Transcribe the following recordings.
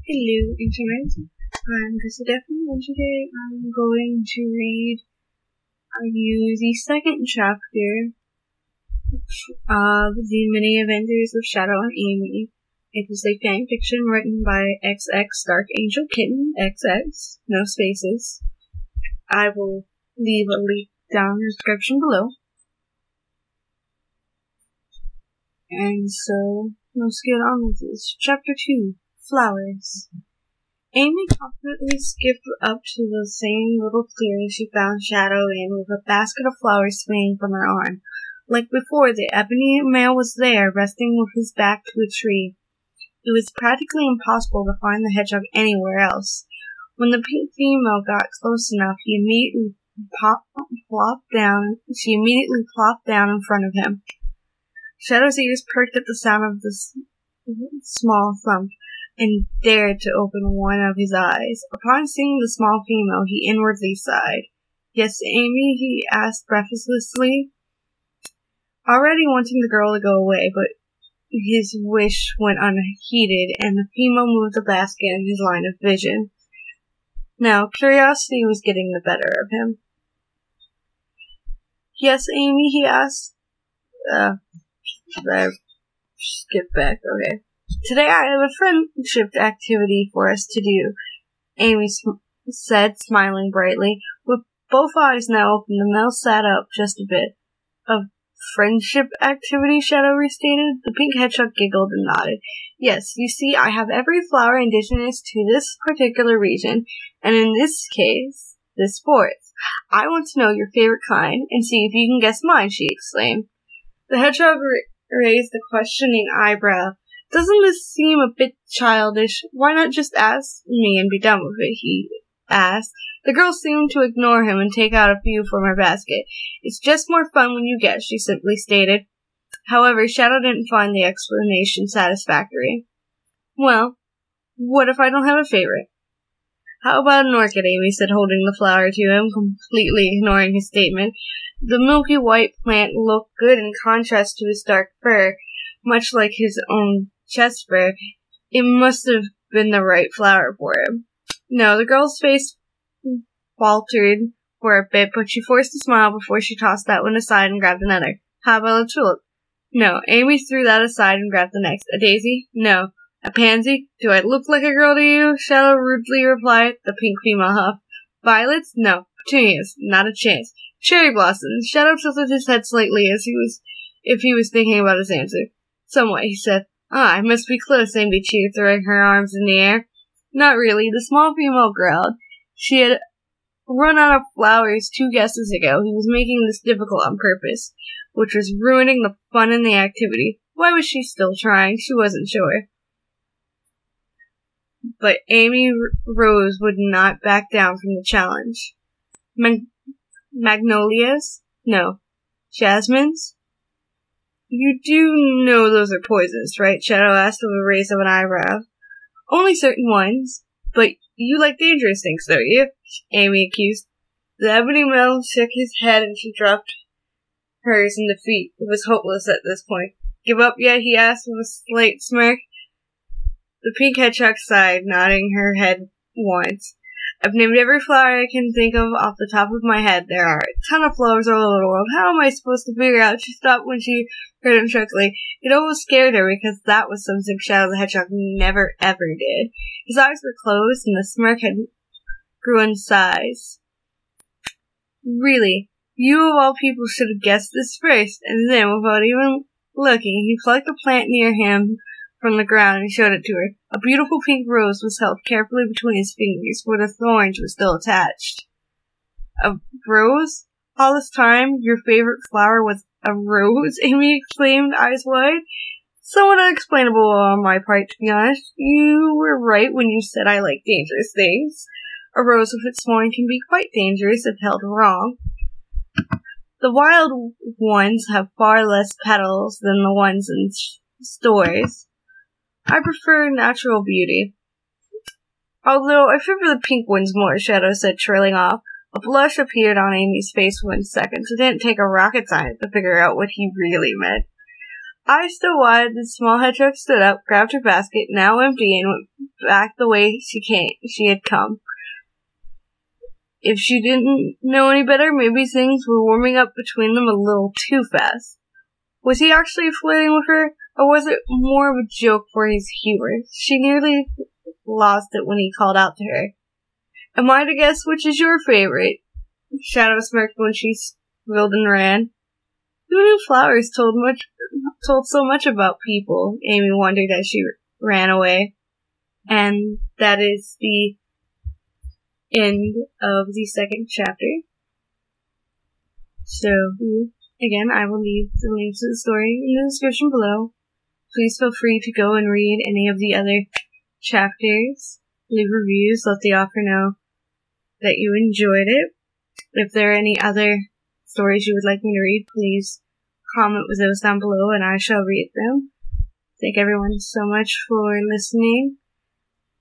Hello, Internet. I'm KrissieDeathy, and today I'm going to read you the second chapter of the Mini Adventures of Shadow and Amy. It is a fan fiction written by XX Dark Angel Kitten XX, no spaces. I will leave a link down in the description below. And so, let's get on with this. Chapter 2. Flowers. Amy confidently skipped up to the same little clearing she found Shadow in with a basket of flowers swinging from her arm. Like before, the ebony male was there, resting with his back to a tree. It was practically impossible to find the hedgehog anywhere else. When the pink female got close enough, she immediately plopped down in front of him. Shadow's ears perked at the sound of this small thump, and dared to open one of his eyes. Upon seeing the small female, he inwardly sighed. "Yes, Amy?" he asked breathlessly, already wanting the girl to go away, but his wish went unheeded, and the female moved the basket in his line of vision. Now, curiosity was getting the better of him. "Yes, Amy?" he asked. I skipped back, okay. "Today I have a friendship activity for us to do," Amy said, smiling brightly. With both eyes now open, the male sat up just a bit. "A friendship activity?" Shadow restated. The pink hedgehog giggled and nodded. "Yes, you see, I have every flower indigenous to this particular region, and in this case, this forest. I want to know your favorite kind, and see if you can guess mine," she exclaimed. The hedgehog raised a questioning eyebrow. "Doesn't this seem a bit childish? Why not just ask me and be done with it?" he asked. The girl seemed to ignore him and take out a few from her basket. "It's just more fun when you guess," she simply stated. However, Shadow didn't find the explanation satisfactory. "Well, what if I don't have a favorite?" "How about an orchid?" Amy said, holding the flower to him, completely ignoring his statement. The milky white plant looked good in contrast to his dark fur, much like his own chest fur. It must have been the right flower for him. No, the girl's face faltered for a bit, but she forced a smile before she tossed that one aside and grabbed another. "How about a tulip?" "No." Amy threw that aside and grabbed the next. "A daisy?" "No." "A pansy?" "Do I look like a girl to you?" Shadow rudely replied. The pink female huffed. "Violets?" "No." "Petunias?" "Not a chance." "Cherry blossoms?" Shadow tilted his head slightly as if he was thinking about his answer. "Somewhat," he said. "Ah, I must be close," Amy cheered, throwing her arms in the air. "Not really," the small female growled. She had run out of flowers 2 guesses ago. He was making this difficult on purpose, which was ruining the fun in the activity. Why was she still trying? She wasn't sure. But Amy Rose would not back down from the challenge. Magnolias? No. Jasmines? "You do know those are poisonous, right?" Shadow asked with a raise of an eyebrow. "Only certain ones. But you like dangerous things, don't you?" Amy accused. The ebony male shook his head and she dropped hers in defeat. It was hopeless at this point. "Give up yet?" he asked with a slight smirk. The pink hedgehog sighed, nodding her head once. "I've named every flower I can think of off the top of my head. There are a ton of flowers all over the world. How am I supposed to figure out?" She stopped when she heard him chuckling. It almost scared her because that was something Shadow the Hedgehog never ever did. His eyes were closed and the smirk had grew in size. "Really, you of all people should have guessed this first." And then, without even looking, he plucked a plant near him from the ground and showed it to her. A beautiful pink rose was held carefully between his fingers, where the thorns were still attached. "A rose? All this time, your favorite flower was a rose?" Amy exclaimed, eyes wide. "Somewhat unexplainable on my part, to be honest. You were right when you said I like dangerous things. A rose with its thorn can be quite dangerous if held wrong. The wild ones have far less petals than the ones in stores. I prefer natural beauty. Although I favor the pink ones more," Shadow said, trailing off. A blush appeared on Amy's face for 1 second. It didn't take a rocket scientist to figure out what he really meant. Eyes still wide, the small hedgehog stood up, grabbed her basket, now empty, and went back the way she had come. If she didn't know any better, maybe things were warming up between them a little too fast. Was he actually flirting with her, or was it more of a joke for his humor? She nearly lost it when he called out to her. Am I to guess which is your favorite? Shadow smirked when she squealed and ran. Who knew flowers told so much about people? Amy wondered as she ran away. And that is the end of the second chapter. So, again, I will leave the links to the story in the description below. Please feel free to go and read any of the other chapters. Leave reviews, let the author know that you enjoyed it. If there are any other stories you would like me to read, please comment with those down below and I shall read them. Thank everyone so much for listening.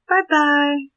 Bye bye.